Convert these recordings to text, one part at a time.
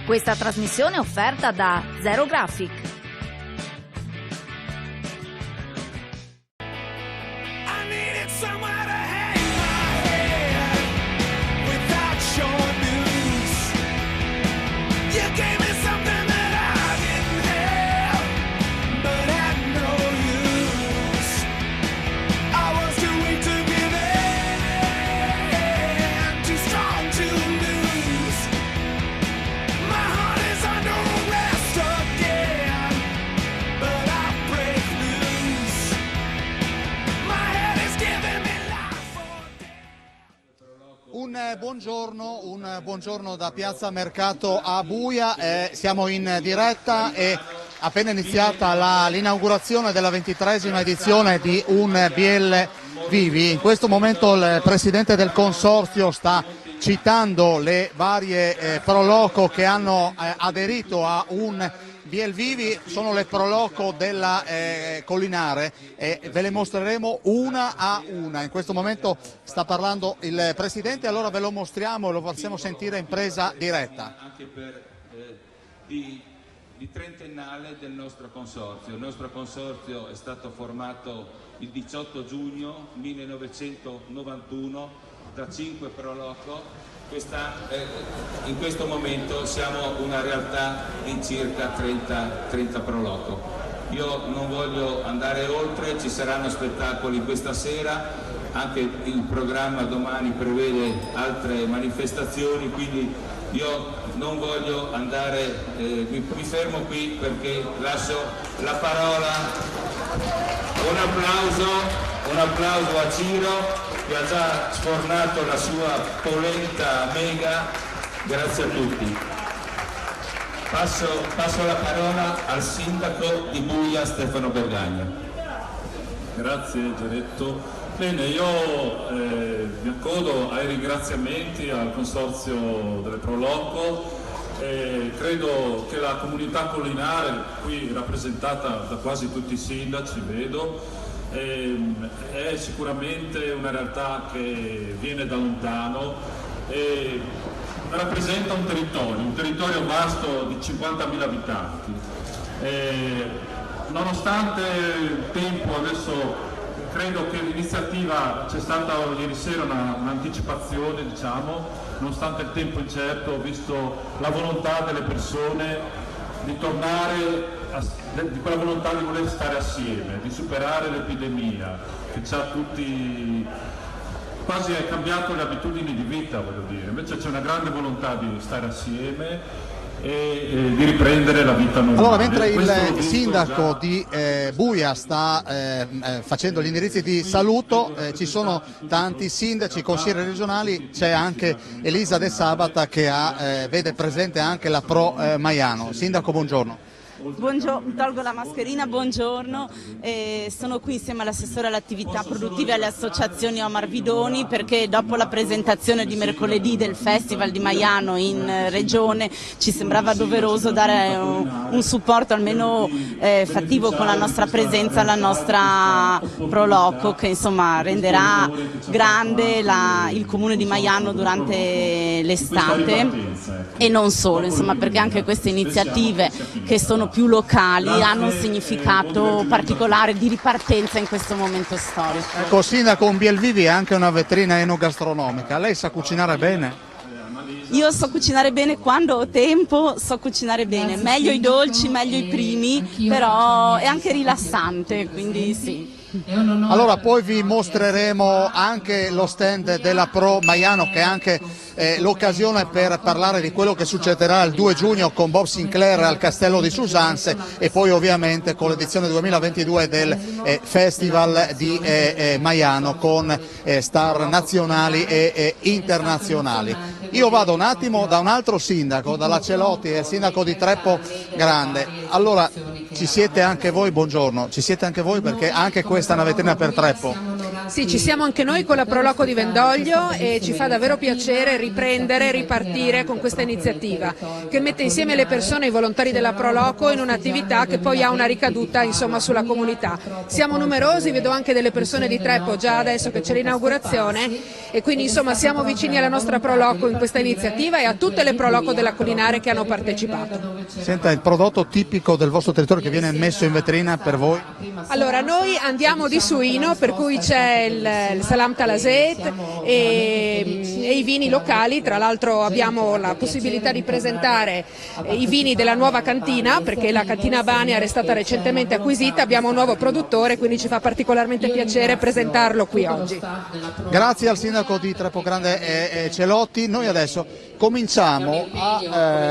Questa trasmissione è offerta da Zero Graphic. Un buongiorno da Piazza Mercato a Buia, siamo in diretta e appena iniziata l'inaugurazione della 23esima edizione di Un Biel Vivi. In questo momento il Presidente del Consorzio sta citando le varie pro loco che hanno aderito a Un Biel Vivi, sono le pro loco della Collinare e ve le mostreremo una a una. In questo momento sta parlando il Presidente, allora ve lo mostriamo e lo facciamo sentire in presa diretta. Anche per di trentennale del nostro consorzio. Il nostro consorzio è stato formato il 18 giugno 1991 da 5 pro loco. In questo momento siamo una realtà di circa 30 pro loco. Io non voglio andare oltre, ci saranno spettacoli questa sera, anche il programma domani prevede altre manifestazioni, quindi io non voglio andare, mi fermo qui perché lascio la parola. Un applauso a Ciro che ha già sfornato la sua polenta mega, grazie a tutti. Passo la parola al sindaco di Buia, Stefano Bergagna. Grazie Geretto. Bene, io mi accodo ai ringraziamenti al Consorzio delle Pro Loco. Credo che la comunità collinare, qui rappresentata da quasi tutti i sindaci, vedo, è sicuramente una realtà che viene da lontano e rappresenta un territorio vasto di 50.000 abitanti. Nonostante il tempo, adesso credo che l'iniziativa, c'è stata ieri sera un'anticipazione, diciamo, nonostante il tempo incerto, ho visto la volontà delle persone di tornare, di quella volontà di voler stare assieme, di superare l'epidemia che ci ha tutti quasi cambiato le abitudini di vita, voglio dire. Invece c'è una grande volontà di stare assieme e di riprendere la vita normale. Allora, mentre il sindaco di Buia sta facendo gli indirizzi di saluto, ci sono tanti sindaci, consiglieri regionali, c'è anche Elisa De Sabata che vede presente anche la Pro Maiano. Sindaco, buongiorno. Buongiorno, tolgo la mascherina, buongiorno, sono qui insieme all'assessore alle attività produttive e alle associazioni Omar Vidoni perché dopo la presentazione di mercoledì del Festival di Maiano in regione ci sembrava doveroso dare un supporto almeno fattivo con la nostra presenza alla nostra Pro Loco che insomma renderà grande il comune di Maiano durante l'estate e non solo, insomma, perché anche queste iniziative che sono più locali hanno un significato particolare di ripartenza in questo momento storico. Ecco, sindaco, Un Biel Vivi è anche una vetrina enogastronomica. Lei sa cucinare bene? Io so cucinare bene quando ho tempo, so cucinare bene, meglio i dolci, meglio i primi, però è anche rilassante, quindi sì. Allora poi vi mostreremo anche lo stand della Pro Maiano, che è anche l'occasione per parlare di quello che succederà il 2 giugno con Bob Sinclair al Castello di Susanse e poi ovviamente con l'edizione 2022 del Festival di Maiano con star nazionali e internazionali. Io vado un attimo da un altro sindaco, dalla Celotti, il sindaco di Treppo Grande. Allora ci siete anche voi, buongiorno, ci siete anche voi perché anche questa è una vetrina per Treppo. Sì, ci siamo anche noi con la Proloco di Vendoglio e ci fa davvero piacere riprendere, ripartire con questa iniziativa che mette insieme le persone, i volontari della Proloco in un'attività che poi ha una ricaduta insomma sulla comunità. Siamo numerosi, vedo anche delle persone di Treppo già adesso che c'è l'inaugurazione e quindi insomma siamo vicini alla nostra Proloco in questa iniziativa e a tutte le Proloco della Collinare che hanno partecipato. Senta, il prodotto tipico del vostro territorio che viene messo in vetrina per voi? Allora, noi andiamo di suino, per cui c'è il salam talaset e i vini locali. Tra l'altro abbiamo la possibilità di presentare i vini della nuova cantina, perché la cantina Baniar è stata recentemente acquisita, abbiamo un nuovo produttore, quindi ci fa particolarmente piacere presentarlo qui oggi. Grazie al sindaco di Treppo Grande Celotti. Noi adesso cominciamo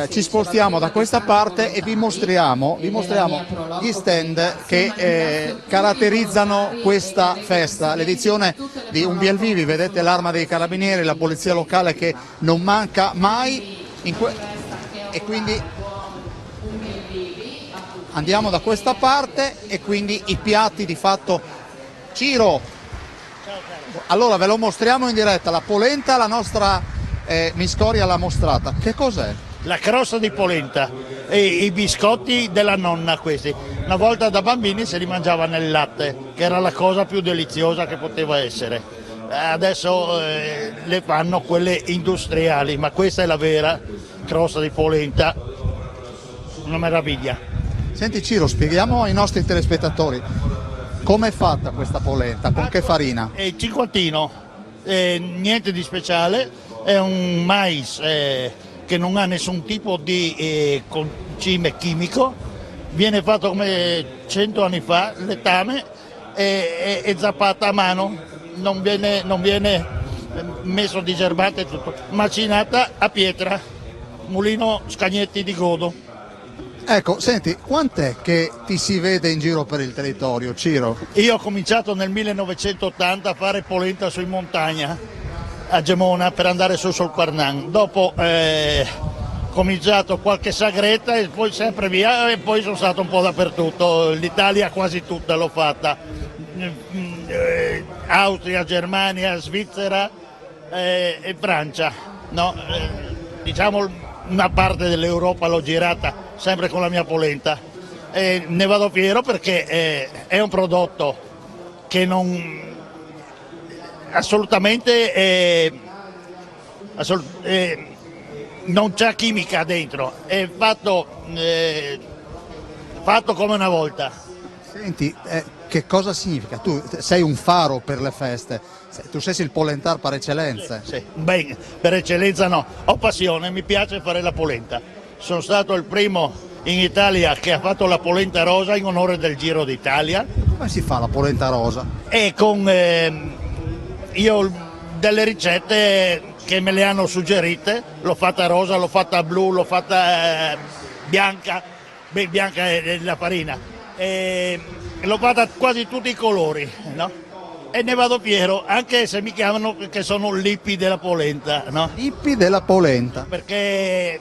ci spostiamo da questa parte e vi mostriamo gli stand che caratterizzano questa festa, l'edizione di Un Biel Vivi. Vedete l'Arma dei Carabinieri, la polizia locale che non manca mai e quindi andiamo da questa parte e quindi i piatti di fatto. Ciro, allora ve lo mostriamo in diretta, la polenta, la nostra Miscoria l'ha mostrata. Che cos'è? La crosta di polenta e i biscotti della nonna questi. Una volta da bambini se li mangiava nel latte, che era la cosa più deliziosa che poteva essere. Adesso le fanno quelle industriali, ma questa è la vera crosta di polenta, una meraviglia. Senti Ciro, spieghiamo ai nostri telespettatori come è fatta questa polenta, con che farina? È il cinquantino, niente di speciale, è un mais che non ha nessun tipo di concime chimico, viene fatto come 100 anni fa, letame, è zappata a mano, non viene messo digerbante tutto, macinata a pietra, mulino Scagnetti di Godo. Ecco, senti, quant'è che ti si vede in giro per il territorio, Ciro? Io ho cominciato nel 1980 a fare polenta su in montagna a Gemona per andare su sul Quarnan, dopo ho cominciato qualche sagretta e poi sempre via e poi sono stato un po' dappertutto, l'Italia quasi tutta l'ho fatta, Austria, Germania, Svizzera e Francia, no? Diciamo una parte dell'Europa l'ho girata sempre con la mia polenta e ne vado fiero perché è un prodotto che non c'è chimica dentro, è fatto come una volta. Senti, che cosa significa? Tu sei un faro per le feste, tu sei il polentar par eccellenza. Sì. Beh, per eccellenza no, ho passione, mi piace fare la polenta. Sono stato il primo in Italia che ha fatto la polenta rosa in onore del Giro d'Italia. Come si fa la polenta rosa? E con io delle ricette che me le hanno suggerite, l'ho fatta rosa, l'ho fatta blu, l'ho fatta bianca, bianca è la farina, e l'ho fatta quasi tutti i colori, no? E ne vado fiero, anche se mi chiamano che sono l'Ippi della polenta, no? L'Ippi della polenta? Perché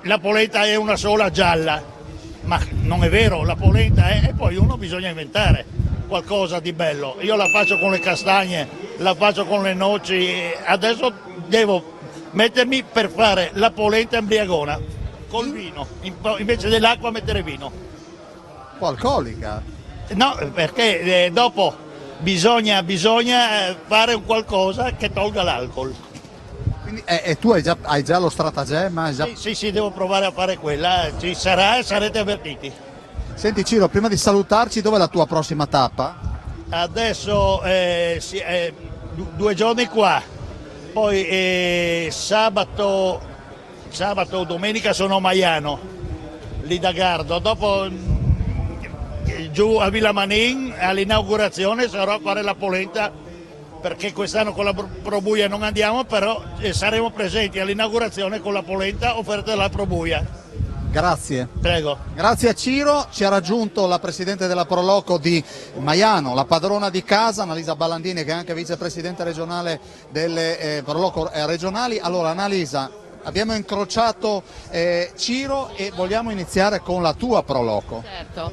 la polenta è una sola gialla, ma non è vero, la polenta è, e poi uno bisogna inventare qualcosa di bello. Io la faccio con le castagne, la faccio con le noci, adesso devo mettermi per fare la polenta embriagona, col vino, invece dell'acqua mettere vino. Un po' alcolica? No, perché dopo bisogna fare un qualcosa che tolga l'alcol. Quindi, e tu hai già lo stratagemma? Sì, devo provare a fare quella, ci sarà e sarete avvertiti. Senti Ciro, prima di salutarci, dov'è la tua prossima tappa? Adesso 2 giorni qua, poi sabato o domenica sono a Maiano, lì da Gardo, dopo giù a Villa Manin all'inaugurazione sarò a fare la polenta, perché quest'anno con la Probuia non andiamo, però saremo presenti all'inaugurazione con la polenta offerta dalla Probuia. Grazie. Prego. Grazie a Ciro, ci ha raggiunto la presidente della Proloco di Maiano, la padrona di casa, Annalisa Ballandini, che è anche vicepresidente regionale delle Proloco regionali. Allora Annalisa, abbiamo incrociato Ciro e vogliamo iniziare con la tua Proloco. Certo.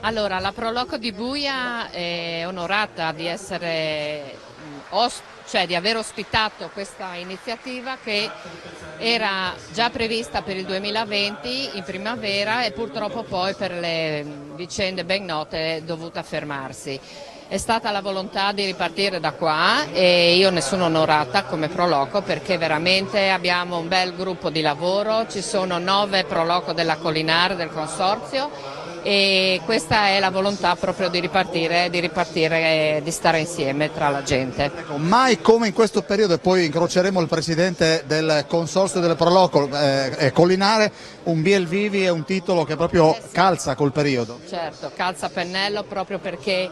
Allora, la Proloco di Buia è onorata di essere di aver ospitato questa iniziativa che era già prevista per il 2020 in primavera e purtroppo poi per le vicende ben note è dovuta fermarsi. È stata la volontà di ripartire da qua e io ne sono onorata come Proloco perché veramente abbiamo un bel gruppo di lavoro, ci sono 9 Proloco della Collinare del Consorzio e questa è la volontà proprio di ripartire e di stare insieme tra la gente. Ecco, mai come in questo periodo, e poi incroceremo il presidente del Consorzio delle Proloco Collinare, un Biel Vivi è un titolo che proprio calza col periodo. Certo, calza a pennello proprio perché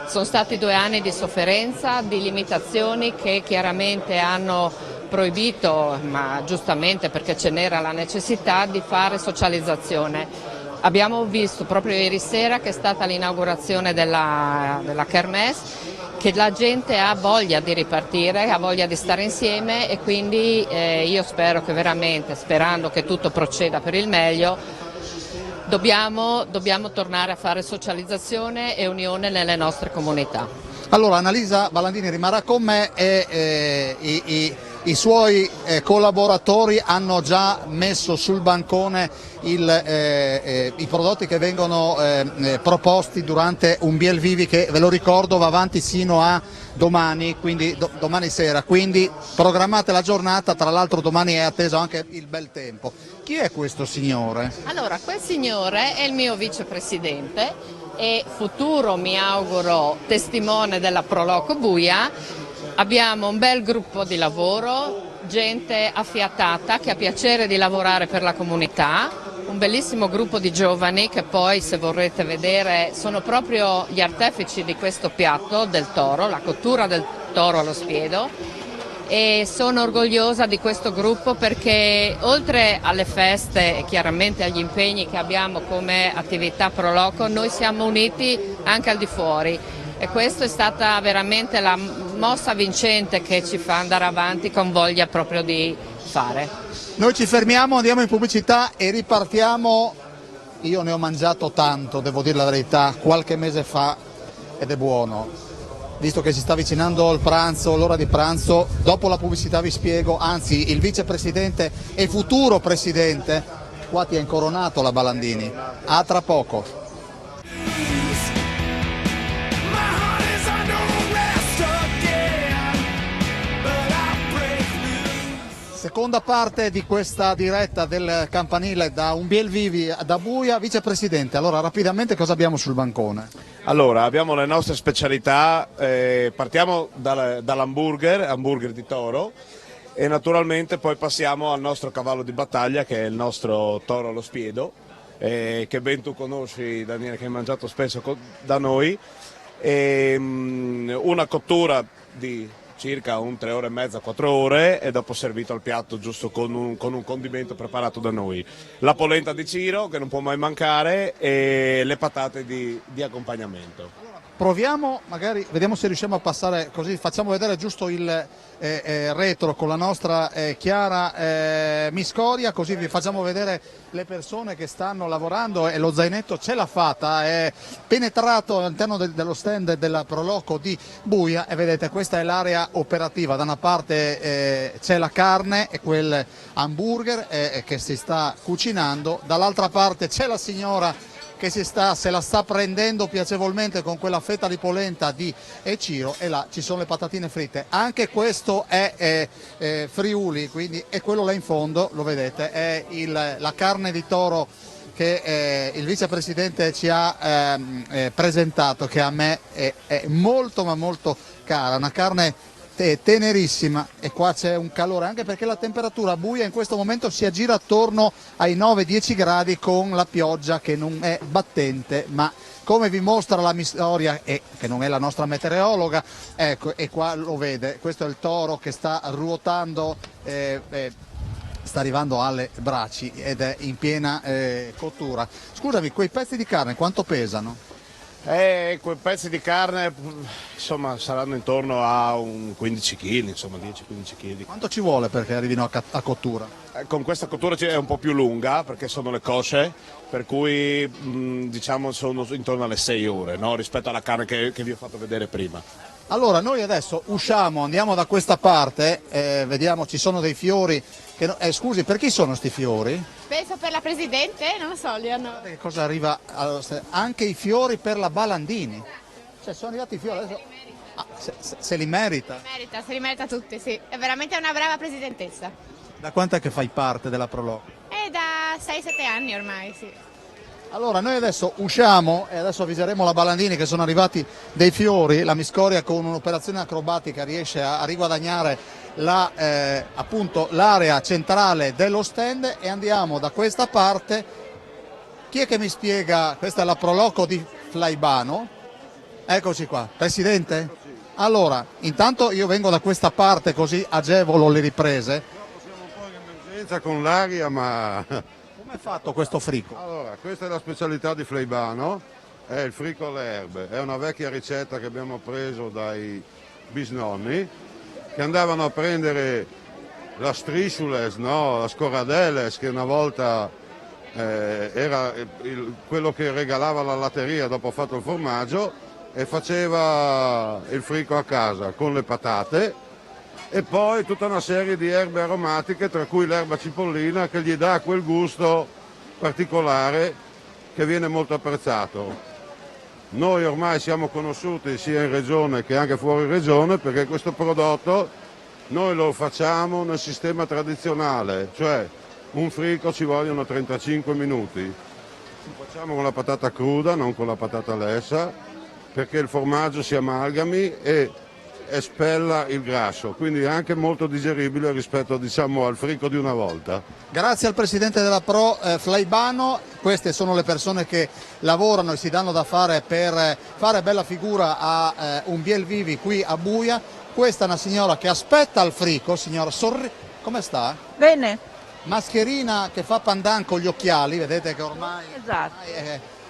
sono stati 2 anni di sofferenza, di limitazioni che chiaramente hanno proibito, ma giustamente perché ce n'era la necessità, di fare socializzazione. Abbiamo visto proprio ieri sera che è stata l'inaugurazione della Kermesse, che la gente ha voglia di ripartire, ha voglia di stare insieme e quindi io spero che veramente, sperando che tutto proceda per il meglio, dobbiamo tornare a fare socializzazione e unione nelle nostre comunità. Allora Annalisa Balandini rimarrà con me e i suoi collaboratori hanno già messo sul bancone i prodotti che vengono proposti durante un Biel Vivi che, ve lo ricordo, va avanti sino a domani, quindi domani sera, quindi programmate la giornata, tra l'altro domani è atteso anche il bel tempo. Chi è questo signore? Allora, quel signore è il mio vicepresidente e futuro, mi auguro, testimone della Proloco Buia. Abbiamo un bel gruppo di lavoro, gente affiatata che ha piacere di lavorare per la comunità, un bellissimo gruppo di giovani che poi, se vorrete vedere, sono proprio gli artefici di questo piatto del toro, la cottura del toro allo spiedo, e sono orgogliosa di questo gruppo perché oltre alle feste e chiaramente agli impegni che abbiamo come attività Proloco, noi siamo uniti anche al di fuori. E questa è stata veramente la mossa vincente che ci fa andare avanti con voglia proprio di fare. Noi ci fermiamo, andiamo in pubblicità e ripartiamo. Io ne ho mangiato tanto, devo dire la verità, qualche mese fa ed è buono. Visto che si sta avvicinando il pranzo, l'ora di pranzo, dopo la pubblicità vi spiego, anzi il vicepresidente e futuro presidente, qua ti ha incoronato la Balandini, a tra poco. Seconda parte di questa diretta del campanile da un Biel Vivi da Buia. Vicepresidente, allora rapidamente cosa abbiamo sul bancone? Allora, abbiamo le nostre specialità, partiamo hamburger di toro e naturalmente poi passiamo al nostro cavallo di battaglia che è il nostro toro allo spiedo, che ben tu conosci, Daniele, che hai mangiato spesso da noi, una cottura di circa 3 ore e mezza, 4 ore e dopo servito al piatto giusto con un condimento preparato da noi. La polenta di Ciro che non può mai mancare e le patate di accompagnamento. Proviamo, magari vediamo se riusciamo a passare così, facciamo vedere giusto il retro con la nostra Chiara Miscoria, così vi facciamo vedere le persone che stanno lavorando e lo zainetto ce l'ha fatta, è penetrato all'interno dello stand della Proloco di Buia e vedete questa è l'area operativa, da una parte c'è la carne e quel hamburger che si sta cucinando, dall'altra parte c'è la signora che se la sta prendendo piacevolmente con quella fetta di polenta di Ciro e là ci sono le patatine fritte. Anche questo è Friuli, quindi è quello là in fondo, lo vedete, è la carne di toro che il vicepresidente ci ha presentato, che a me è molto ma molto cara, una carne tenerissima e qua c'è un calore anche perché la temperatura a Buia in questo momento si aggira attorno ai 9-10 gradi con la pioggia che non è battente, ma come vi mostra la Miscoria, che non è la nostra meteorologa, ecco, e qua lo vede, questo è il toro che sta ruotando, sta arrivando alle braci ed è in piena cottura. Scusami, quei pezzi di carne quanto pesano? Quei pezzi di carne, insomma, saranno intorno a un 15 kg, insomma 10-15 kg. Quanto ci vuole perché arrivino a cottura? Con questa cottura è un po' più lunga perché sono le cosce, per cui diciamo sono intorno alle 6 ore, no? Rispetto alla carne che vi ho fatto vedere prima. Allora, noi adesso usciamo, andiamo da questa parte, vediamo, ci sono dei fiori. Scusi, per chi sono sti fiori? Penso per la Presidente, non lo so, li hanno... Che cosa arriva? Anche i fiori per la Balandini. Cioè, sono arrivati i fiori adesso. Se li merita. Se li merita tutti, sì. È veramente una brava presidentessa. Da quant'è che fai parte della Proloco? È da 6-7 anni ormai, sì. Allora, noi adesso usciamo e adesso avviseremo la Balandini che sono arrivati dei fiori. La Miscoria con un'operazione acrobatica riesce a riguadagnare appunto l'area centrale dello stand e andiamo da questa parte. Chi è che mi spiega? Questa è la Proloco di Flaibano. Eccoci qua. Presidente? Allora, intanto io vengo da questa parte così agevolo le riprese. Siamo un po' in emergenza con l'aria, ma... Come è fatto questo frico? Allora, questa è la specialità di Flaibano, è il frico alle erbe. È una vecchia ricetta che abbiamo preso dai bisnonni, che andavano a prendere la strisciules, no? La scorradeles, che una volta era quello che regalava la latteria dopo fatto il formaggio, e faceva il frico a casa con le patate e poi tutta una serie di erbe aromatiche, tra cui l'erba cipollina, che gli dà quel gusto particolare che viene molto apprezzato. Noi ormai siamo conosciuti sia in regione che anche fuori regione perché questo prodotto noi lo facciamo nel sistema tradizionale, cioè un frico ci vogliono 35 minuti. Lo facciamo con la patata cruda, non con la patata lessa, perché il formaggio si amalgami e espella il grasso, quindi è anche molto digeribile rispetto, diciamo, al frico di una volta. Grazie al presidente della Pro Flaibano, queste sono le persone che lavorano e si danno da fare per fare bella figura a un Biel Vivi qui a Buia. Questa è una signora che aspetta il frico, signora, come sta? Bene. Mascherina che fa pandan con gli occhiali, vedete che ormai, Esatto.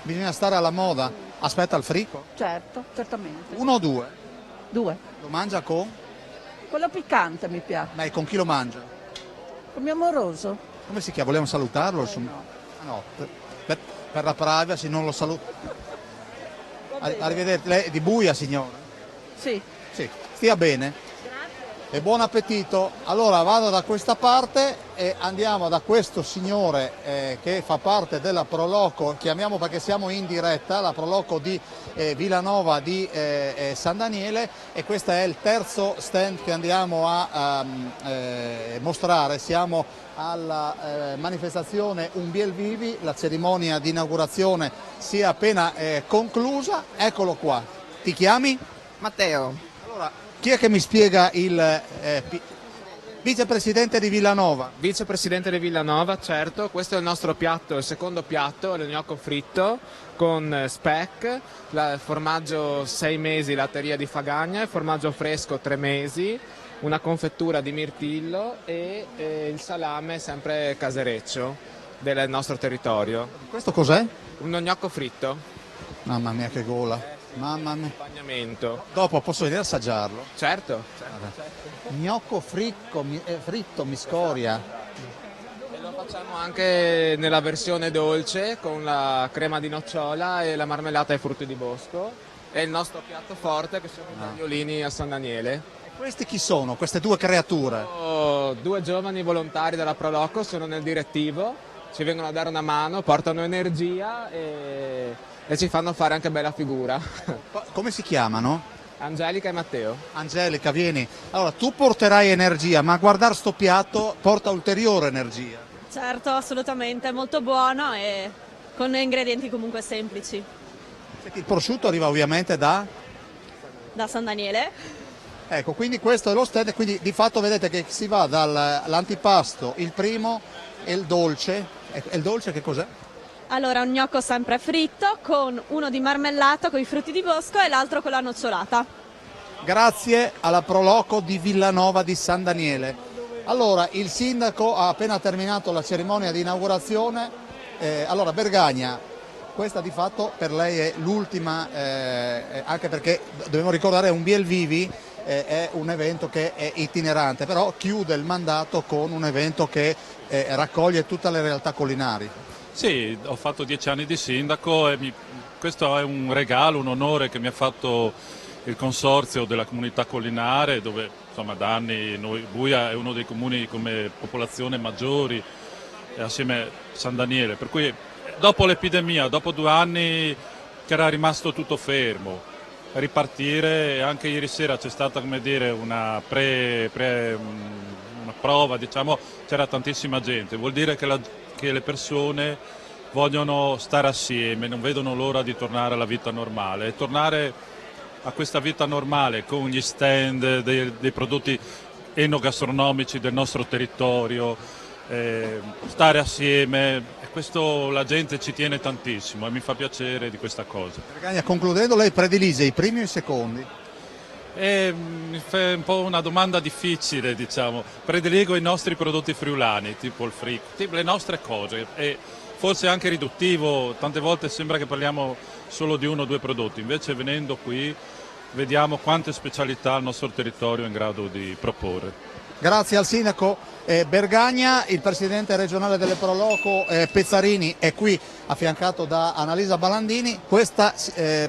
Bisogna stare alla moda. Aspetta il frico? Certo, certamente. 1 o 2? 2. Lo mangia con? Quello piccante mi piace. Ma con chi lo mangia? Con mio amoroso. Come si chiama? Vogliamo salutarlo? No. No, per la privacy non lo saluto. Arrivederci. Lei è di Buia, signora? Sì. Sì, stia bene. E buon appetito. Allora vado da questa parte e andiamo da questo signore che fa parte della Proloco, chiamiamo perché siamo in diretta, la Proloco di Villanova di San Daniele, e questo è il terzo stand che andiamo a mostrare. Siamo alla manifestazione Un Biel Vivi, la cerimonia di inaugurazione si è appena conclusa. Eccolo qua. Ti chiami? Matteo. Allora, chi è che mi spiega il vicepresidente di Villanova? Vicepresidente di Villanova, certo. Questo è il nostro piatto, il secondo piatto, il gnocco fritto con speck, il formaggio 6 mesi latteria di Fagagna, il formaggio fresco 3 mesi, una confettura di mirtillo e il salame sempre casereccio del nostro territorio. Questo cos'è? Uno gnocco fritto. Mamma mia che gola. Mamma mia. Accompagnamento. Dopo posso venire a assaggiarlo? Certo. Gnocco fritto, Miscoria. E lo facciamo anche nella versione dolce con la crema di nocciola e la marmellata ai frutti di bosco. È il nostro piatto forte che sono i tagliolini a San Daniele. E questi chi sono? Queste due creature? Sono 2 giovani volontari della Proloco, sono nel direttivo, ci vengono a dare una mano, portano energia e ci fanno fare anche bella figura. Come si chiamano? Angelica e Matteo. Angelica, vieni. Allora, tu porterai energia, ma a guardare sto piatto porta ulteriore energia. Certo, assolutamente, è molto buono e con ingredienti comunque semplici. Il prosciutto arriva ovviamente da Da San Daniele. Ecco, quindi questo è lo stand, quindi di fatto vedete che si va dall'antipasto, il primo e il dolce. E il dolce che cos'è? Allora, un gnocco sempre fritto con uno di marmellato con i frutti di bosco e l'altro con la nocciolata. Grazie alla Proloco di Villanova di San Daniele. Allora, il sindaco ha appena terminato la cerimonia di inaugurazione. Allora, Bergagna, questa di fatto per lei è l'ultima, anche perché dobbiamo ricordare un Biel Vivi è un evento che è itinerante, però chiude il mandato con un evento che raccoglie tutte le realtà collinari. Sì, ho fatto 10 anni di sindaco e questo è un regalo, un onore che mi ha fatto il consorzio della comunità collinare, dove insomma da anni Buia è uno dei comuni come popolazione maggiori, assieme a San Daniele, per cui dopo l'epidemia, dopo 2 anni che era rimasto tutto fermo, ripartire, anche ieri sera c'è stata, come dire, una prova, diciamo, c'era tantissima gente, vuol dire che le persone vogliono stare assieme, non vedono l'ora di tornare alla vita normale, e tornare a questa vita normale con gli stand dei prodotti enogastronomici del nostro territorio, stare assieme, e questo la gente ci tiene tantissimo e mi fa piacere di questa cosa. Vergagna, concludendo, lei predilige i primi o i secondi? Mi fa un po' una domanda difficile, diciamo. Prediligo i nostri prodotti friulani, tipo il frico, tipo le nostre cose, e forse anche riduttivo, tante volte sembra che parliamo solo di 1 o 2 prodotti, invece venendo qui vediamo quante specialità il nostro territorio è in grado di proporre. Grazie al sindaco Vergagna. Il presidente regionale delle Proloco Pezzarini è qui affiancato da Annalisa Balandini. Questa,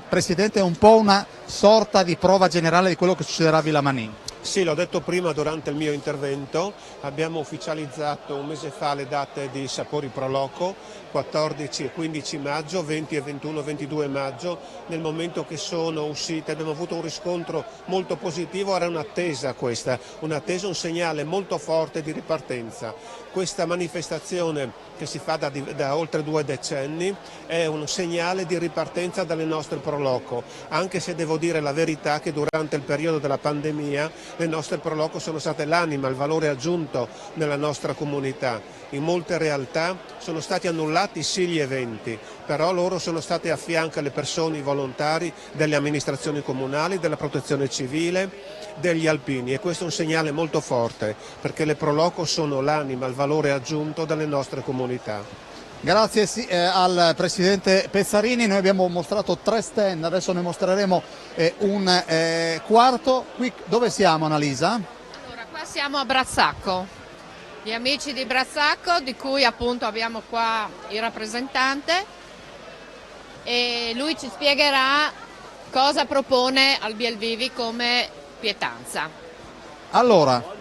Presidente, è un po' una sorta di prova generale di quello che succederà a Villamanin. Sì, l'ho detto prima durante il mio intervento, abbiamo ufficializzato un mese fa le date di Sapori Proloco, 14 e 15 maggio, 20 e 21 e 22 maggio. Nel momento che sono uscite abbiamo avuto un riscontro molto positivo, era un'attesa questa, un segnale molto forte di ripartenza. Questa manifestazione che si fa da oltre 2 decenni è un segnale di ripartenza dalle nostre Proloco, anche se devo dire la verità che durante il periodo della pandemia le nostre Proloco sono state l'anima, il valore aggiunto nella nostra comunità. In molte realtà sono stati annullati sì gli eventi, però loro sono stati a fianco alle persone, i volontari delle amministrazioni comunali, della protezione civile, degli alpini, e questo è un segnale molto forte perché le Proloco sono l'anima, il valore aggiunto delle nostre comunità. Grazie al Presidente Pezzarini, noi abbiamo mostrato 3 stand, adesso ne mostreremo un quarto. Qui dove siamo, Annalisa? Allora, qua siamo a Brazzacco, gli amici di Brazzacco, di cui appunto abbiamo qua il rappresentante, e lui ci spiegherà cosa propone al Biel Vivi come pietanza. Allora,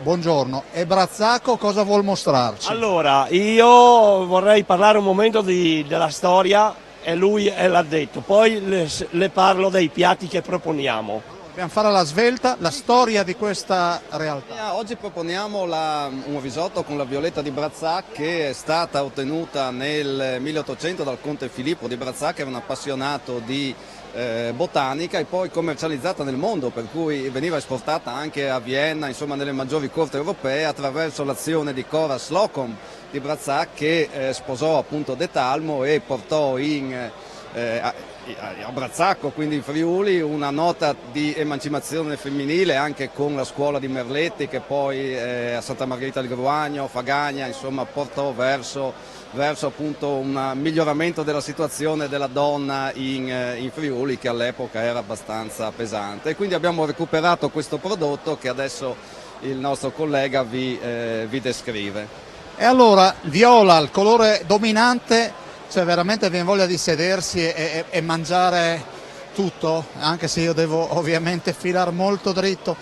buongiorno, e Brazzacco cosa vuol mostrarci? Allora, io vorrei parlare un momento della storia, e lui è l'addetto, poi le parlo dei piatti che proponiamo. Dobbiamo fare alla svelta la storia di questa realtà. Oggi proponiamo un risotto con la violetta di Brazzac, che è stata ottenuta nel 1800 dal conte Filippo di Brazzac, che era un appassionato di botanica, e poi commercializzata nel mondo, per cui veniva esportata anche a Vienna, insomma nelle maggiori corti europee, attraverso l'azione di Cora Slocum di Brazzac, che sposò appunto De Talmo e portò a Brazzacco, quindi in Friuli, una nota di emancipazione femminile, anche con la scuola di Merletti, che poi a Santa Margherita del Gruagno, Fagagna, insomma portò verso appunto un miglioramento della situazione della donna in Friuli, che all'epoca era abbastanza pesante, e quindi abbiamo recuperato questo prodotto che adesso il nostro collega vi descrive. E allora, viola, il colore dominante, cioè veramente viene voglia di sedersi e mangiare tutto, anche se io devo ovviamente filar molto dritto.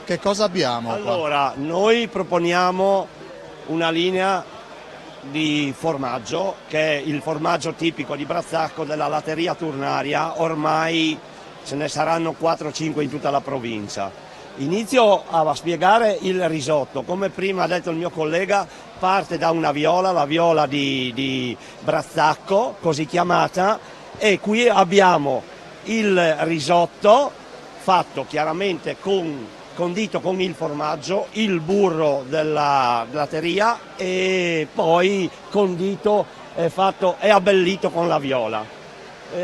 Che cosa abbiamo? Allora, noi proponiamo una linea di formaggio, che è il formaggio tipico di Brazzacco della latteria turnaria, ormai ce ne saranno 4-5 in tutta la provincia. Inizio a spiegare il risotto. Come prima ha detto il mio collega, parte da una viola, la viola di Brazzacco, così chiamata, e qui abbiamo il risotto fatto chiaramente condito con il formaggio, il burro della latteria, e poi condito e abbellito con la viola.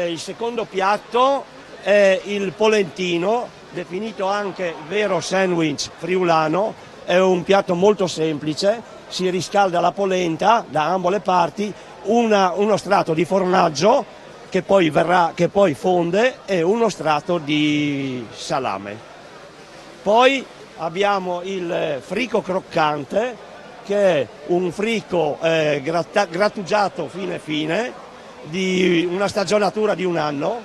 Il secondo piatto è il polentino, definito anche vero sandwich friulano. È un piatto molto semplice, si riscalda la polenta da ambo le parti, uno strato di formaggio che poi fonde e uno strato di salame. Poi abbiamo il frico croccante, che è un frico grattugiato fine di una stagionatura di 1 anno.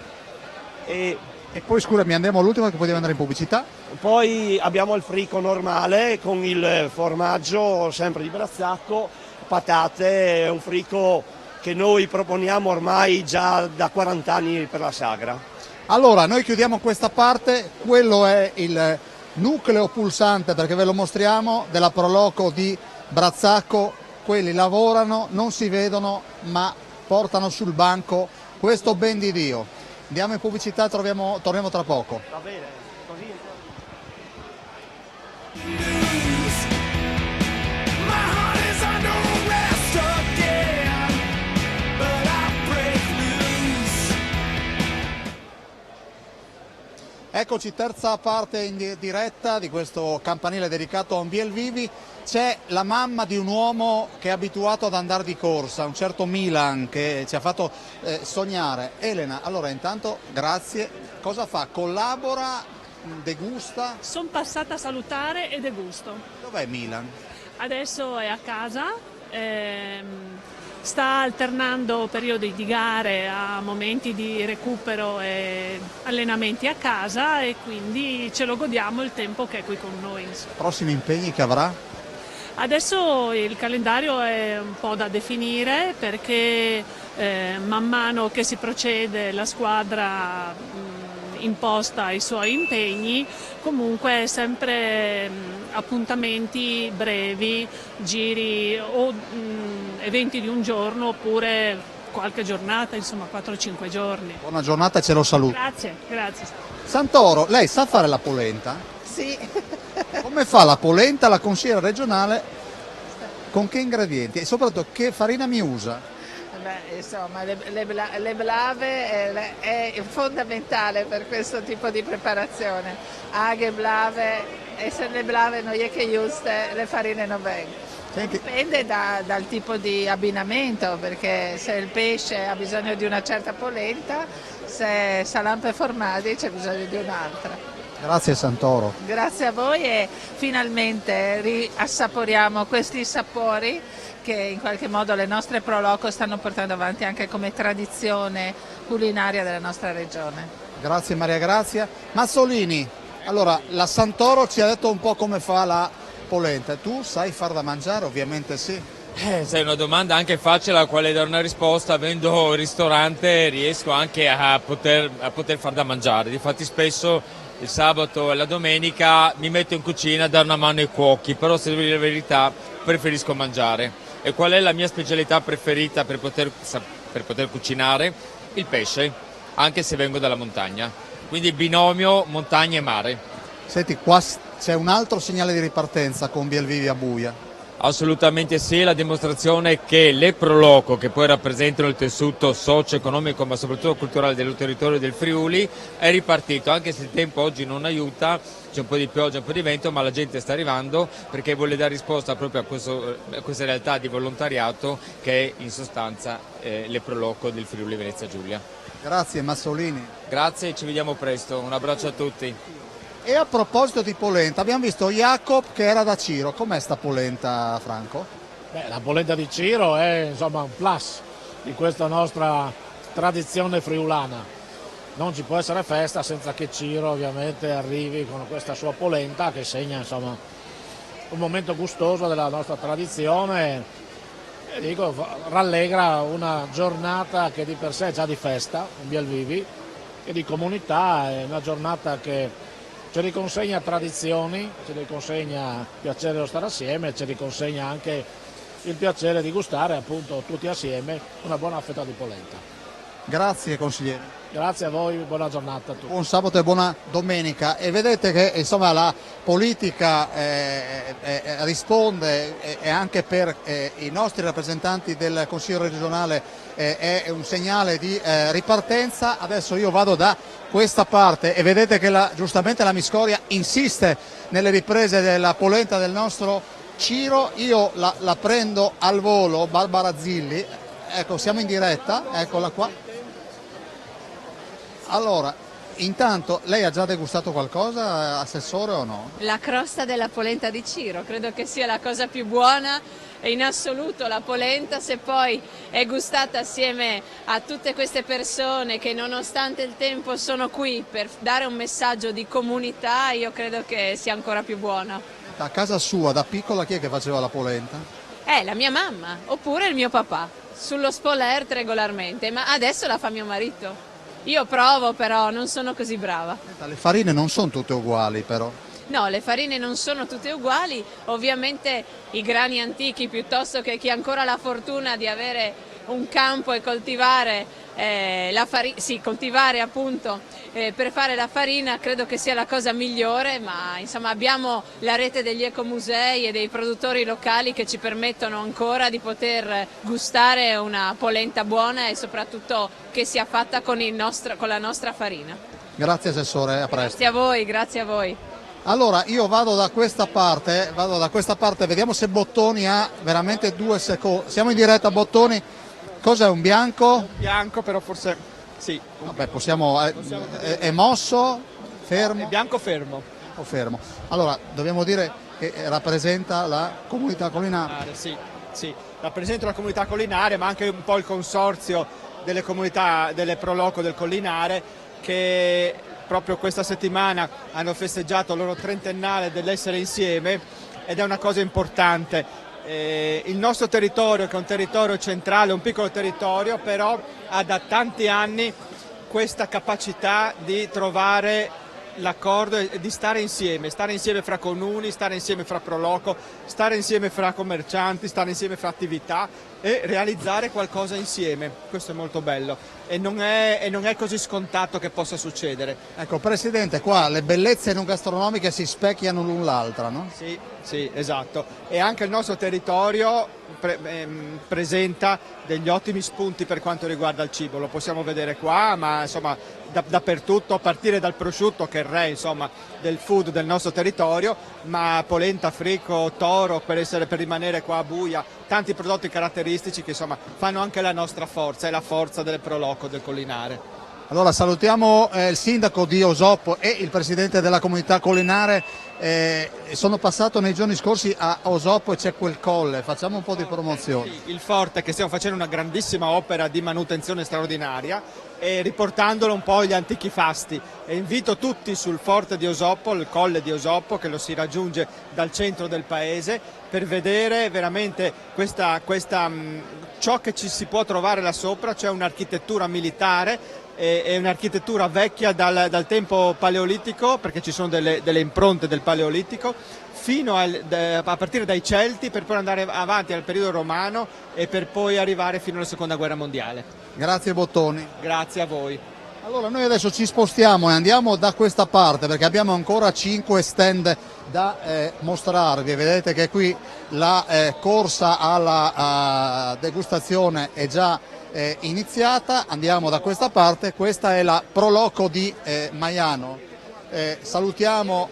E poi scusami, andiamo all'ultimo che poi devo andare in pubblicità. Poi abbiamo il frico normale con il formaggio sempre di Brazzacco, patate, è un frico che noi proponiamo ormai già da 40 anni per la Sagra. Allora, noi chiudiamo questa parte, quello è il nucleo pulsante, perché ve lo mostriamo, della Proloco di Brazzacco. Quelli lavorano, non si vedono, ma portano sul banco questo ben di Dio. Andiamo in pubblicità, torniamo tra poco. Va bene, così. Eccoci, terza parte in diretta di questo campanile dedicato a un Biel Vivi. C'è la mamma di un uomo che è abituato ad andare di corsa, un certo Milan, che ci ha fatto sognare. Elena, allora intanto grazie. Cosa fa? Collabora? Degusta? Sono passata a salutare e degusto. Dov'è Milan? Adesso è a casa, sta alternando periodi di gare a momenti di recupero e allenamenti a casa, e quindi ce lo godiamo il tempo che è qui con noi. Prossimi impegni che avrà? Adesso il calendario è un po' da definire, perché man mano che si procede la squadra imposta i suoi impegni, comunque sempre appuntamenti brevi, giri o eventi di un giorno oppure qualche giornata, insomma 4-5 giorni. Buona giornata e ce lo saluto. Grazie. Santoro, lei sa fare la polenta? Sì. Come fa la polenta la consigliera regionale? Con che ingredienti? E soprattutto che farina mi usa? Beh, insomma, le blave è fondamentale per questo tipo di preparazione. Aghe, blave, e se le blave non è che giuste, le farine non vengono. Dipende dal tipo di abbinamento, perché se il pesce ha bisogno di una certa polenta, se salampe e formaggi c'è bisogno di un'altra. Grazie Santoro. Grazie a voi, e finalmente riassaporiamo questi sapori che in qualche modo le nostre Proloco stanno portando avanti anche come tradizione culinaria della nostra regione. Grazie Maria Grazia. Mazzolini, allora la Santoro ci ha detto un po' come fa la polenta. Tu sai far da mangiare? Ovviamente sì. È una domanda anche facile a quale dare una risposta. Avendo un ristorante riesco anche a poter far da mangiare. Difatti spesso il sabato e la domenica mi metto in cucina a dare una mano ai cuochi, però se devo dire la verità preferisco mangiare. E qual è la mia specialità preferita per poter cucinare? Il pesce, anche se vengo dalla montagna. Quindi binomio montagna e mare. Senti, qua c'è un altro segnale di ripartenza con Biel Vivi a Buia. Assolutamente sì, la dimostrazione che le Proloco, che poi rappresentano il tessuto socio-economico ma soprattutto culturale del territorio del Friuli, è ripartito, anche se il tempo oggi non aiuta, c'è un po' di pioggia, un po' di vento, ma la gente sta arrivando perché vuole dare risposta proprio a questa realtà di volontariato che è in sostanza le Proloco del Friuli Venezia Giulia. Grazie Massolini. Grazie, ci vediamo presto, un abbraccio a tutti. E a proposito di polenta, abbiamo visto Jacob che era da Ciro. Com'è sta polenta, Franco? Beh, la polenta di Ciro è insomma un plus di questa nostra tradizione friulana. Non ci può essere festa senza che Ciro ovviamente arrivi con questa sua polenta che segna insomma un momento gustoso della nostra tradizione e dico, rallegra una giornata che di per sé è già di festa, un Biel Vivi, e di comunità, è una giornata che ci riconsegna tradizioni, ci riconsegna piacere di stare assieme, ci riconsegna anche il piacere di gustare appunto tutti assieme una buona fetta di polenta. Grazie consigliere. Grazie a voi, buona giornata a tutti. Buon sabato e buona domenica. E vedete che insomma la politica risponde e anche per i nostri rappresentanti del Consiglio regionale è un segnale di ripartenza. Adesso io vado da questa parte e vedete che giustamente la Miscoria insiste nelle riprese della polenta del nostro Ciro. Io la prendo al volo, Barbara Zilli, ecco, siamo in diretta, eccola qua. Allora, intanto lei ha già degustato qualcosa, assessore, o no? La crosta della polenta di Ciro, credo che sia la cosa più buona in assoluto, la polenta, se poi è gustata assieme a tutte queste persone che nonostante il tempo sono qui per dare un messaggio di comunità, io credo che sia ancora più buona. A casa sua, da piccola, chi è che faceva la polenta? La mia mamma, oppure il mio papà, sullo spolert regolarmente, ma adesso la fa mio marito. Io provo, però non sono così brava. Le farine non sono tutte uguali, però. No, le farine non sono tutte uguali, ovviamente i grani antichi piuttosto che chi ha ancora la fortuna di avere un campo e coltivare coltivare appunto per fare la farina credo che sia la cosa migliore, ma insomma abbiamo la rete degli ecomusei e dei produttori locali che ci permettono ancora di poter gustare una polenta buona e soprattutto che sia fatta con la nostra farina. Grazie assessore, a presto. Grazie a voi. Allora io vado da questa parte, vediamo se Bottoni ha veramente 2 secondi. Siamo in diretta, Bottoni. Cos'è, un bianco? Bianco, però forse sì. Vabbè, è mosso, fermo? È bianco fermo. O fermo. Allora, dobbiamo dire che rappresenta la comunità collinare. Sì, rappresenta la comunità collinare, ma anche un po' il consorzio delle comunità delle Proloco del Collinare, che proprio questa settimana hanno festeggiato il loro trentennale dell'essere insieme, ed è una cosa importante. Il nostro territorio, che è un territorio centrale, un piccolo territorio, però ha da tanti anni questa capacità di trovare l'accordo e di stare insieme fra comuni, stare insieme fra Proloco, stare insieme fra commercianti, stare insieme fra attività e realizzare qualcosa insieme. Questo è molto bello e non è così scontato che possa succedere. Ecco Presidente, qua le bellezze enogastronomiche si specchiano l'un l'altra, no? Sì, esatto. E anche il nostro territorio presenta degli ottimi spunti per quanto riguarda il cibo, lo possiamo vedere qua, ma insomma dappertutto, a partire dal prosciutto, che è il re insomma del food del nostro territorio, ma polenta, frico, toro, per rimanere qua a Buia, tanti prodotti caratteristici che insomma fanno anche la nostra forza, è la forza del Proloco del Collinare. Allora salutiamo il sindaco di Osoppo e il presidente della comunità collinare. Sono passato nei giorni scorsi a Osoppo e c'è quel colle, facciamo un po' di promozione. Sì, il forte, che stiamo facendo una grandissima opera di manutenzione straordinaria e riportandolo un po' agli antichi fasti, e invito tutti sul forte di Osoppo, il colle di Osoppo, che lo si raggiunge dal centro del paese, per vedere veramente ciò che ci si può trovare là sopra, cioè un'architettura militare. È un'architettura vecchia dal tempo paleolitico, perché ci sono delle impronte del paleolitico, a partire dai Celti, per poi andare avanti al periodo romano e per poi arrivare fino alla seconda guerra mondiale. Grazie Bottoni. Grazie a voi. Allora noi adesso ci spostiamo e andiamo da questa parte, perché abbiamo ancora 5 stand da mostrarvi. Vedete che qui la corsa alla degustazione è già iniziata. Andiamo da questa parte, questa è la Proloco di Maiano. Salutiamo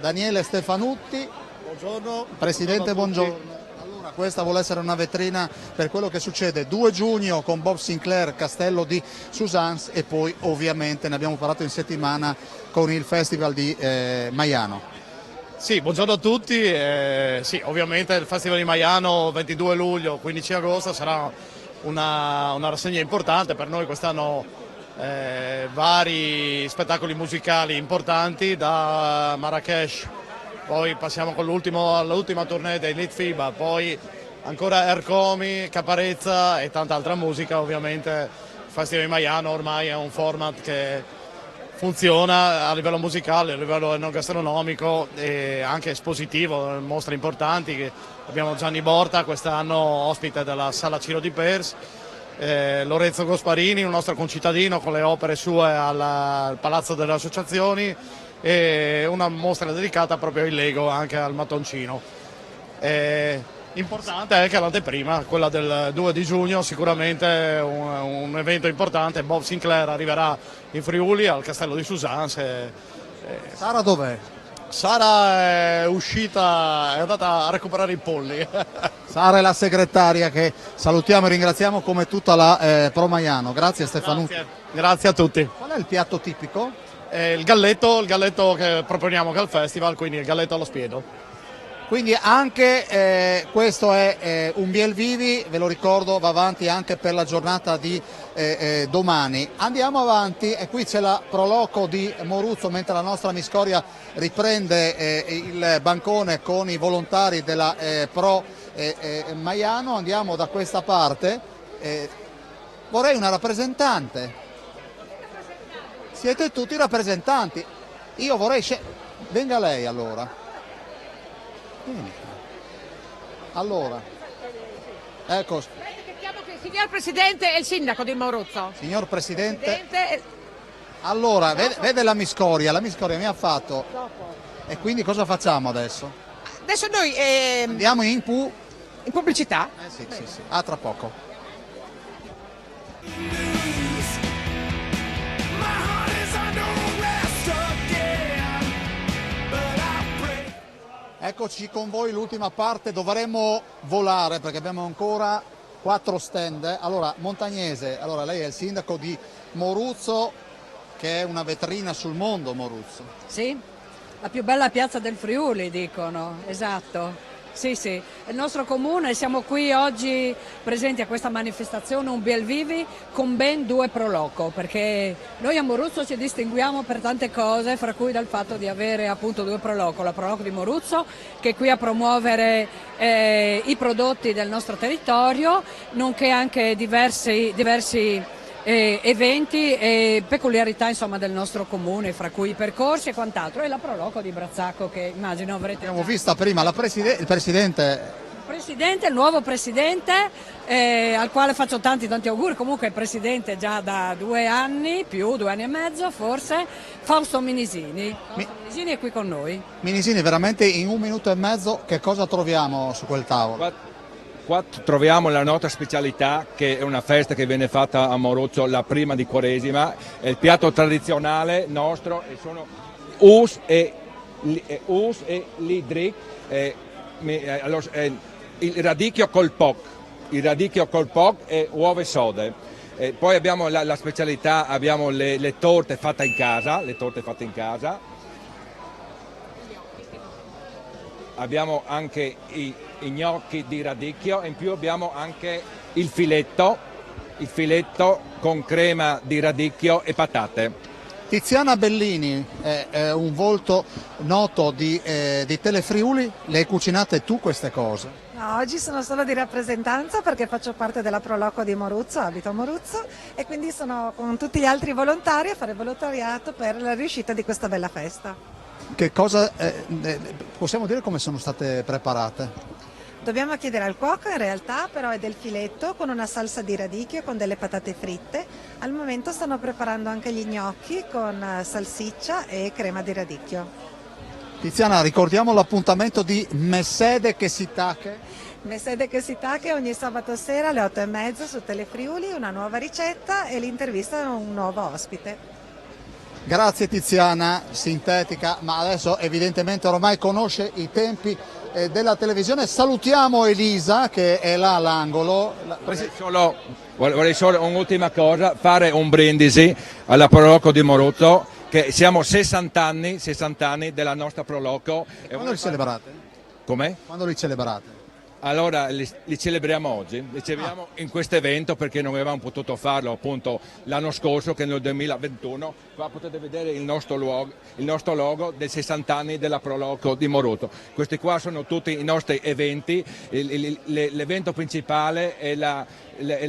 Daniele Stefanutti. Buongiorno. Presidente, buongiorno. Allora, questa vuole essere una vetrina per quello che succede 2 giugno con Bob Sinclair, Castello di Suzans, e poi ovviamente ne abbiamo parlato in settimana con il Festival di Maiano. Sì, buongiorno a tutti. Sì, ovviamente il Festival di Maiano 22 luglio, 15 agosto sarà una rassegna importante per noi quest'anno. Vari spettacoli musicali importanti, da Marrakesh, poi passiamo con all'ultima tournée dei Litfiba, poi ancora Ercomi, Caparezza e tanta altra musica. Ovviamente il Festival di Maiano ormai è un format che funziona a livello musicale, a livello enogastronomico e anche espositivo, mostre importanti. Abbiamo Gianni Borta quest'anno ospite della Sala Ciro di Pers, Lorenzo Gosparini, un nostro concittadino, con le opere sue al Palazzo delle Associazioni, e una mostra dedicata proprio ai Lego, anche al mattoncino. Importante anche l'anteprima, quella del 2 di giugno, sicuramente un evento importante. Bob Sinclair arriverà in Friuli al Castello di Suzans. Sara dov'è? Sara è uscita, è andata a recuperare i polli. Sara è la segretaria che salutiamo e ringraziamo come tutta la Pro Maiano. Grazie Stefanucci. Grazie a tutti. Qual è il piatto tipico? Il galletto che proponiamo anche al festival, quindi il galletto allo spiedo. Quindi anche questo è un Biel Vivi, ve lo ricordo, va avanti anche per la giornata di domani. Andiamo avanti e qui c'è la Proloco di Moruzzo, mentre la nostra Miscoria riprende il bancone con i volontari della Pro Maiano. Andiamo da questa parte. Vorrei una rappresentante. Siete tutti rappresentanti. Io vorrei... Venga lei allora. Allora, ecco. Signor Presidente e il Sindaco di Moruzzo. Signor Presidente. Allora, vede la Miscoria mi ha fatto. E quindi cosa facciamo adesso? Adesso noi andiamo in pubblicità. Sì. A tra poco. Eccoci con voi, l'ultima parte, dovremmo volare perché abbiamo ancora 4 stand. Allora, Montagnese, allora lei è il sindaco di Moruzzo, che è una vetrina sul mondo, Moruzzo. Sì, la più bella piazza del Friuli, dicono, esatto. Sì, il nostro comune, siamo qui oggi presenti a questa manifestazione, un Biel Vivi con ben 2 Proloco, perché noi a Moruzzo ci distinguiamo per tante cose, fra cui dal fatto di avere appunto 2 Proloco, la Proloco di Moruzzo che è qui a promuovere i prodotti del nostro territorio, nonché anche diversi eventi e peculiarità insomma del nostro comune, fra cui i percorsi e quant'altro, e la Proloco di Brazzacco che immagino avrete abbiamo vista prima, il presidente, il nuovo presidente al quale faccio tanti auguri, comunque è presidente già da 2 anni, più 2 anni e mezzo forse, Fausto Minisini. Minisini è qui con noi. Minisini, veramente in 1 minuto e mezzo che cosa troviamo su quel tavolo? Qua troviamo la nostra specialità, che è una festa che viene fatta a Moruzzo la prima di Quaresima, è il piatto tradizionale nostro e sono us e lidric, il radicchio col poc e uova sode. Poi abbiamo la specialità, abbiamo le torte fatte in casa, abbiamo anche i gnocchi di radicchio e in più abbiamo anche il filetto con crema di radicchio e patate. Tiziana Bellini è un volto noto di Telefriuli, le hai cucinate tu queste cose? No, oggi sono solo di rappresentanza perché faccio parte della Proloco di Moruzzo, abito a Moruzzo e quindi sono con tutti gli altri volontari a fare volontariato per la riuscita di questa bella festa. Che cosa possiamo dire, come sono state preparate? Dobbiamo chiedere al cuoco, in realtà però è del filetto con una salsa di radicchio e con delle patate fritte. Al momento stanno preparando anche gli gnocchi con salsiccia e crema di radicchio. Tiziana, ricordiamo l'appuntamento di Messede che Sitake. Messede che Sitake ogni sabato sera alle 8:30 su Telefriuli, una nuova ricetta e l'intervista a un nuovo ospite. Grazie Tiziana, sintetica, ma adesso evidentemente ormai conosce i tempi della televisione. Salutiamo Elisa che è là all'angolo. Vorrei solo un'ultima cosa, fare un brindisi alla Proloco di Moruzzo, che siamo 60 anni della nostra Proloco. Quando li celebrate? Come? Quando li celebrate? Allora li celebriamo oggi, li celebriamo in questo evento perché non avevamo potuto farlo appunto l'anno scorso, che nel 2021. Qua potete vedere il nostro logo dei 60 anni della Proloco di Moruzzo. Questi qua sono tutti i nostri eventi, l'evento principale è la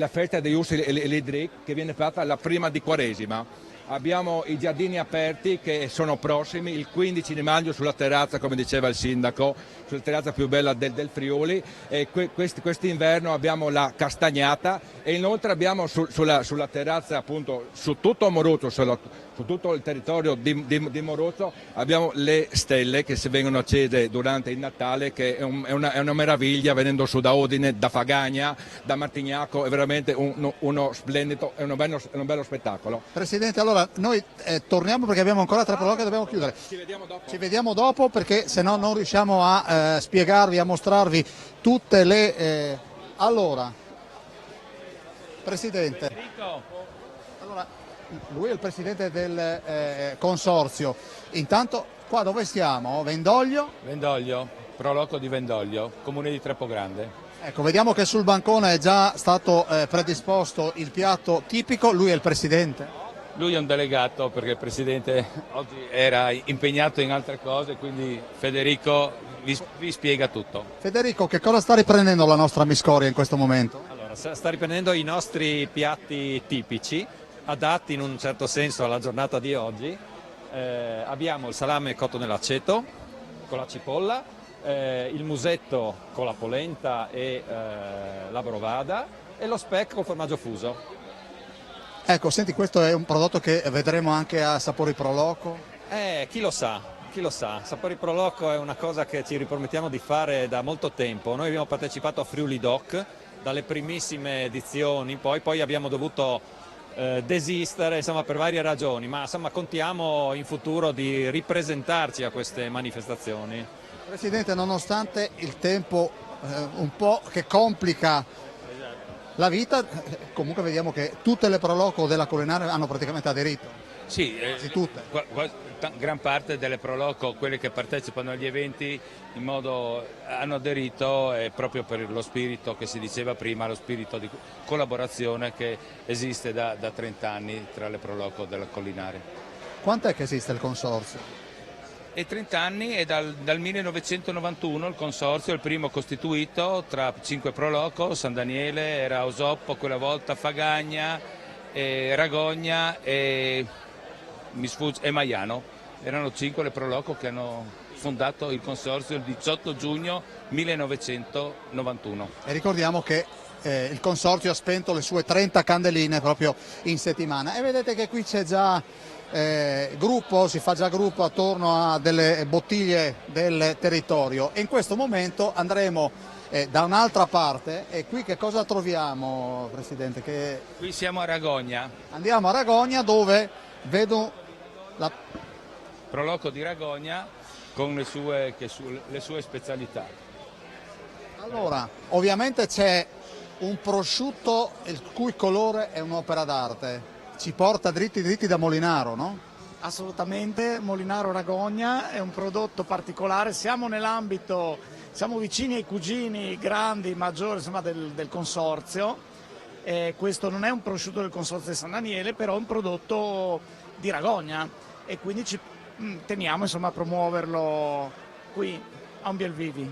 festa degli Us e Lidric che viene fatta la prima di Quaresima. Abbiamo i giardini aperti che sono prossimi, il 15 di maggio sulla terrazza, come diceva il sindaco, sulla terrazza più bella del Friuli, e quest'inverno abbiamo la castagnata e inoltre abbiamo sulla terrazza, appunto su tutto Moruzzo, su tutto il territorio di Moruzzo, abbiamo le stelle che si vengono accese durante il Natale, che è una meraviglia, venendo su da Udine, da Fagagna, da Martignaco, è veramente uno splendido, è un bello spettacolo. Presidente, allora Allora noi torniamo perché abbiamo ancora 3 prologhe e dobbiamo chiudere. Ci vediamo dopo perché se no non riusciamo a spiegarvi, a mostrarvi tutte le... Allora, Presidente, allora, lui è il Presidente del Consorzio. Intanto qua dove siamo? Vendoglio? Vendoglio, proloco di Vendoglio, comune di Trepogrande. Ecco, vediamo che sul bancone è già stato predisposto il piatto tipico, lui è il Presidente? Lui è un delegato perché il Presidente oggi era impegnato in altre cose, quindi Federico vi spiega tutto. Federico, che cosa sta riprendendo la nostra Miscoria in questo momento? Allora, sta riprendendo i nostri piatti tipici, adatti in un certo senso alla giornata di oggi. Abbiamo il salame cotto nell'aceto con la cipolla, il musetto con la polenta e la brovada e lo speck con formaggio fuso. Ecco, senti, questo è un prodotto che vedremo anche a Sapori Pro Loco? Chi lo sa, chi lo sa. Sapori Pro Loco è una cosa che ci ripromettiamo di fare da molto tempo. Noi abbiamo partecipato a Friuli Doc dalle primissime edizioni, poi abbiamo dovuto desistere, insomma, per varie ragioni, ma insomma contiamo in futuro di ripresentarci a queste manifestazioni. Presidente, nonostante il tempo un po' che complica la vita, comunque vediamo che tutte le Pro Loco della Collinare hanno praticamente aderito. Sì, quasi tutte. Gran parte delle Pro Loco, quelle che partecipano agli eventi, hanno aderito proprio per lo spirito che si diceva prima, lo spirito di collaborazione che esiste da 30 anni tra le Pro Loco della Collinare. Quant'è che esiste il consorzio? E 30 anni è dal 1991 il consorzio, il primo costituito tra 5 Pro Loco, San Daniele, era Osoppo quella volta, Fagagna, Ragogna e Maiano. Erano 5 le Pro Loco che hanno fondato il consorzio il 18 giugno 1991. E ricordiamo che il consorzio ha spento le sue 30 candeline proprio in settimana. E vedete che qui c'è già gruppo, si fa già gruppo attorno a delle bottiglie del territorio e in questo momento andremo da un'altra parte. E qui che cosa troviamo, Presidente? Qui siamo a Ragogna. Andiamo a Ragogna dove vedo la Pro Loco di Ragogna con le sue specialità. Allora, ovviamente c'è un prosciutto il cui colore è un'opera d'arte. Ci porta dritti da Molinaro, no? Assolutamente, Molinaro Ragogna è un prodotto particolare, siamo nell'ambito, siamo vicini ai cugini grandi, maggiori insomma, del consorzio. Questo non è un prosciutto del consorzio di San Daniele, però è un prodotto di Ragogna e quindi ci teniamo insomma, a promuoverlo qui a Umbielvivi.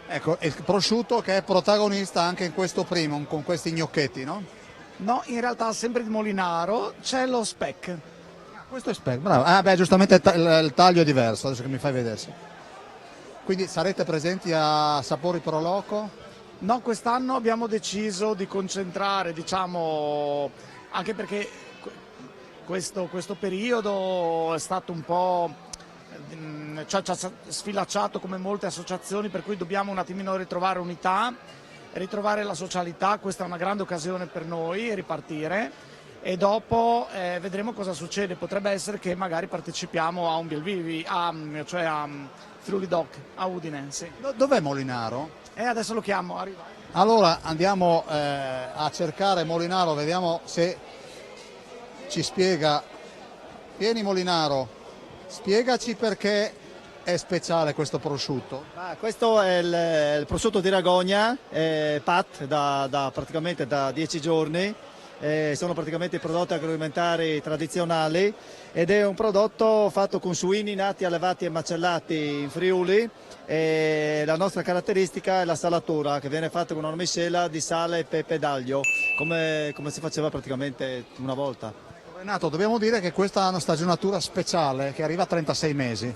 Ecco, il prosciutto che è protagonista anche in questo primo, con questi gnocchetti, no? No, in realtà sempre di Molinaro c'è lo speck. Questo è speck, bravo. Ah beh, giustamente il taglio è diverso, adesso che mi fai vedere. Quindi sarete presenti a Sapori Pro Loco? No, quest'anno abbiamo deciso di concentrare, diciamo, anche perché questo periodo è stato un po', ci ha sfilacciato come molte associazioni, per cui dobbiamo un attimino ritrovare unità, ritrovare la socialità. Questa è una grande occasione per noi, ripartire e dopo vedremo cosa succede. Potrebbe essere che magari partecipiamo a Umbielvivi, cioè a Friuli Doc, a Udine. Sì. Dov'è Molinaro? Adesso lo chiamo, arriva. Allora andiamo a cercare Molinaro, vediamo se ci spiega. Vieni Molinaro, spiegaci perché è speciale questo prosciutto. Questo è il prosciutto di Ragogna, PAT praticamente da 10 giorni, sono praticamente i prodotti agroalimentari tradizionali ed è un prodotto fatto con suini nati, allevati e macellati in Friuli. La nostra caratteristica è la salatura che viene fatta con una miscela di sale, pepe ed aglio, come si faceva praticamente una volta. Renato, dobbiamo dire che questa è una stagionatura speciale che arriva a 36 mesi.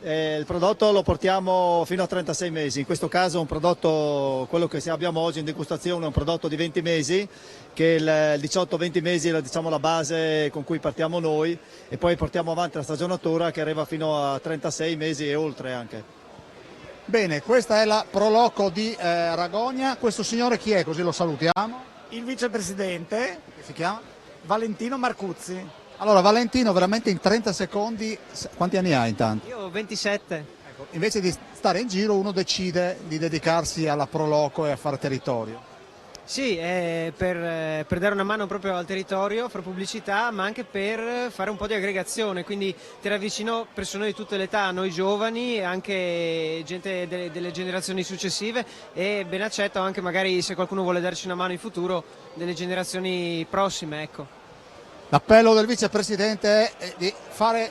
Il prodotto lo portiamo fino a 36 mesi, in questo caso un prodotto, quello che abbiamo oggi in degustazione è un prodotto di 20 mesi, che il 18-20 mesi è diciamo, la base con cui partiamo noi e poi portiamo avanti la stagionatura che arriva fino a 36 mesi e oltre anche. Bene, questa è la Pro Loco di Ragogna. Questo signore chi è? Così lo salutiamo. Il vicepresidente. Che si chiama? Valentino Marcuzzi. Allora Valentino, veramente in 30 secondi, quanti anni hai intanto? Io ho 27. Ecco, invece di stare in giro uno decide di dedicarsi alla Pro Loco e a fare territorio. Sì, per dare una mano proprio al territorio, fare pubblicità, ma anche per fare un po' di aggregazione, quindi tirare vicino persone di tutte le età, noi giovani, anche gente delle generazioni successive e ben accetto anche magari se qualcuno vuole darci una mano in futuro delle generazioni prossime, ecco. L'appello del vicepresidente è di fare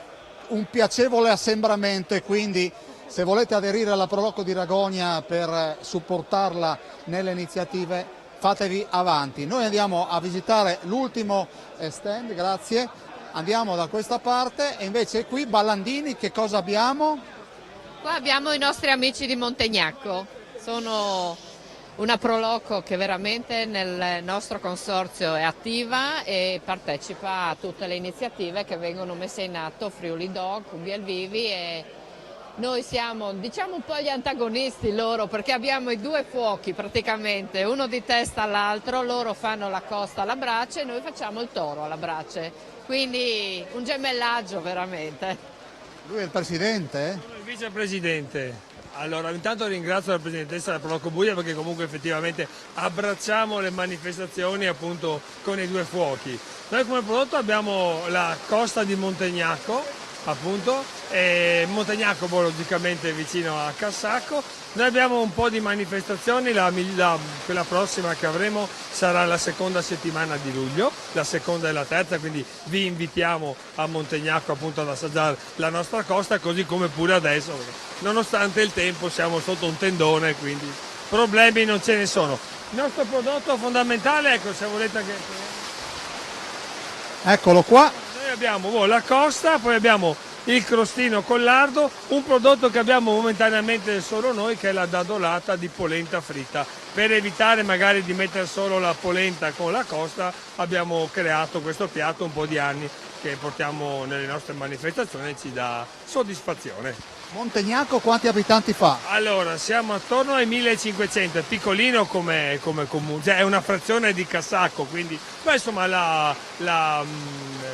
un piacevole assembramento e quindi se volete aderire alla Pro Loco di Ragogna per supportarla nelle iniziative fatevi avanti. Noi andiamo a visitare l'ultimo stand, grazie, andiamo da questa parte e invece qui Ballandini che cosa abbiamo? Qua abbiamo i nostri amici di Montegnacco, sono una Pro Loco che veramente nel nostro consorzio è attiva e partecipa a tutte le iniziative che vengono messe in atto, Friuli Dog, Umbiel Vivi e noi siamo diciamo un po' gli antagonisti loro perché abbiamo i due fuochi praticamente, uno di testa all'altro, loro fanno la costa alla brace e noi facciamo il toro alla brace, quindi un gemellaggio veramente. Lui è il presidente? Sono il vicepresidente. Allora intanto ringrazio la presidentessa della Pro Loco Buia perché comunque effettivamente abbracciamo le manifestazioni appunto con i due fuochi. Noi come prodotto abbiamo la costa di Montegnacco, appunto, e Montegnacco logicamente vicino a Cassacco. Noi abbiamo un po' di manifestazioni, quella prossima che avremo sarà la seconda settimana di luglio, la seconda e la terza, quindi vi invitiamo a Montegnacco appunto ad assaggiare la nostra costa, così come pure adesso, nonostante il tempo siamo sotto un tendone, quindi problemi non ce ne sono. Il nostro prodotto fondamentale, ecco se volete che... Eccolo qua. Noi abbiamo la costa, poi abbiamo il crostino con lardo, un prodotto che abbiamo momentaneamente solo noi che è la dadolata di polenta fritta. Per evitare magari di mettere solo la polenta con la costa abbiamo creato questo piatto un po' di anni che portiamo nelle nostre manifestazioni e ci dà soddisfazione. Montegnacco quanti abitanti fa? Allora, siamo attorno ai 1500, è piccolino come comune, cioè è una frazione di Cassacco, quindi ma insomma la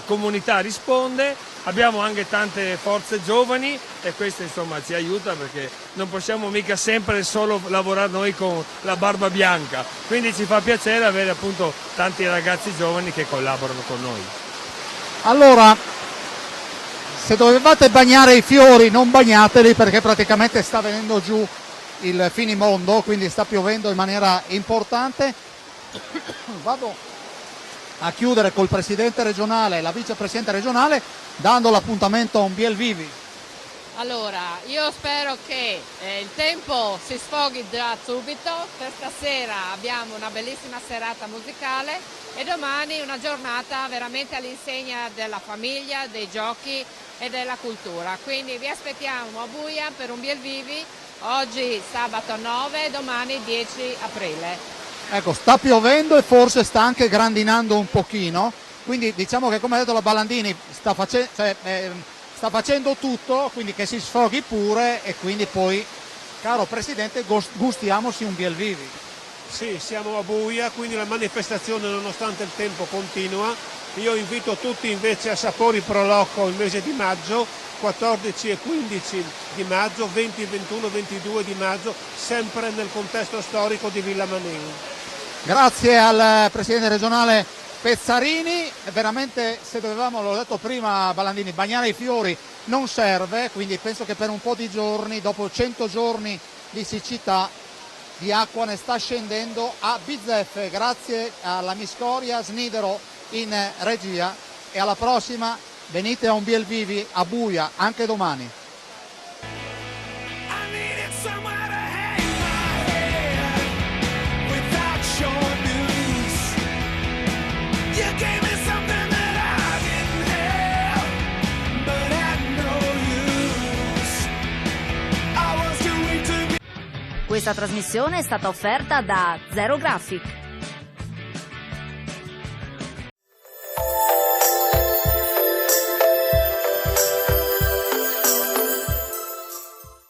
comunità risponde, abbiamo anche tante forze giovani e questo insomma ci aiuta perché non possiamo mica sempre solo lavorare noi con la barba bianca, quindi ci fa piacere avere appunto tanti ragazzi giovani che collaborano con noi. Allora, se dovevate bagnare i fiori non bagnateli perché praticamente sta venendo giù il finimondo, quindi sta piovendo in maniera importante. Vado a chiudere col presidente regionale e la vicepresidente regionale dando l'appuntamento a Umbiel Vivi. Allora, io spero che il tempo si sfoghi già subito, per stasera abbiamo una bellissima serata musicale e domani una giornata veramente all'insegna della famiglia, dei giochi e della cultura. Quindi vi aspettiamo a Buia per Umbiel Vivi, oggi sabato 9, domani 10 aprile. Ecco, sta piovendo e forse sta anche grandinando un pochino, quindi diciamo che come ha detto la Ballandini sta facendo tutto, quindi che si sfoghi pure e quindi poi, caro Presidente, gustiamoci Umbiel Vivi. Sì, siamo a Buia, quindi la manifestazione nonostante il tempo continua. Io invito tutti invece a Sapori Pro Loco il mese di maggio, 14 e 15 di maggio, 20, 21, 22 di maggio, sempre nel contesto storico di Villa Manin. Grazie al Presidente regionale Pezzarini, veramente se dovevamo, l'ho detto prima Ballandini, bagnare i fiori non serve, quindi penso che per un po' di giorni, dopo 100 giorni di siccità, di acqua ne sta scendendo a bizzeffe. Grazie alla Miscoria, Snidero in regia e alla prossima, venite a Umbiel Vivi a Buia anche domani. Questa trasmissione è stata offerta da Zero Graphic.